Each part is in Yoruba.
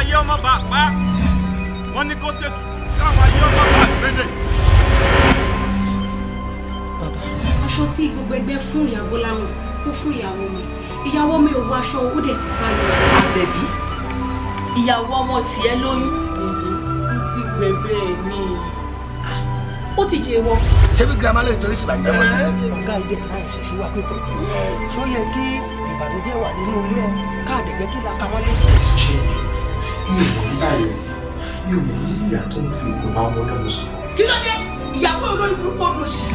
ayé ọmọ bá pa wọ́n ní kó ṣètùtù káwọn ayé ọmọ bá gbédè. bàbá aṣọ tí gbogbo ẹgbẹ́ fún ìyàwó láwọn kó fún ìyàwó mi ò wọ aṣọ ó dẹ̀ ti sá lọ. Àbẹ̀bí ìyàwó ọmọ tiẹ̀ lóyún. ó ti gbẹ̀bẹ̀ ni. ó ti jẹ wọ. ṣebí girama lè torí síbà jẹ́ wọlé. ọ̀gá ìdẹ̀ náà ṣe sí wa pípọ̀ jù. ṣó yẹ kí ìbànújẹ́ wà nínú ilé ẹ káàdì jẹ́ kí lata wọn lé. mi ò mọ̀ ní ayọ̀ mi ò mọ̀ ní ìyá tó ń fi ìgbọ̀nba ọmọ ọlọ́run sọ. Kí ló dé ìyàwó olórí burúkú olóṣì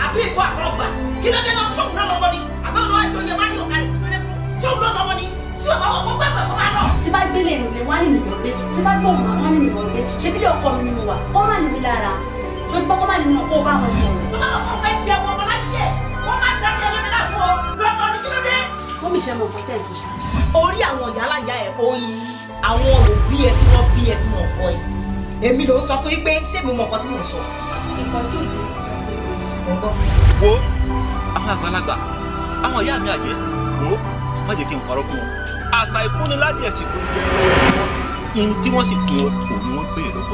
àbí èkó àkọlọ́gbà kí ló dé náà ṣóun náà lọ́wọ́ ni àbí olówó àjọyọ̀ máa ní ọ̀ka ìsinmi lẹ́fún ṣóun náà lọ́wọ́ ni tí ọba ọkọ̀ gbẹ̀gbẹ̀ fún máa lọ. tí bá gbélé ìrùlé wá ní nìbọn gbé tí bá gbọ́ ọ̀mà wá ní nìbọn gbé ṣé bí ọkọ mi ni mo wà kọ́ má ní mi lára ṣé o ti gbọ́ kọ́ má ní mi náà kó o bá wọn sọ̀rọ̀. tó bá wọn fẹ́ jẹ wọn ọmọ láyé kó má dáná ẹlẹ́mi náà fún ọ lọ́dọ̀ ní kí ló dé. wọ́n mi ṣe mọ nǹkan tẹ̀sán ṣá. Orí àwọn ọ̀yà aláya ẹ̀ oyin àwọn òbí ẹ tí wọ́n bí ẹ tí wọ́n kọ́ ẹ èmi ló ń sọ fún yín pé ṣé mi mọ nǹkan tí mò ń sọ. nǹkan tí ò ní wo àwọn àgbàlagbà àwọn ìyá mi àjẹ́ wo má jẹ́ kí n parọ́ fún wọn àṣà ìfúnni láti ẹ̀sìn kò ní jẹ́ lọ́wọ́ wọn in tí wọ́n sì fún ọ òun ni wọ́n béèrè lọ́wọ́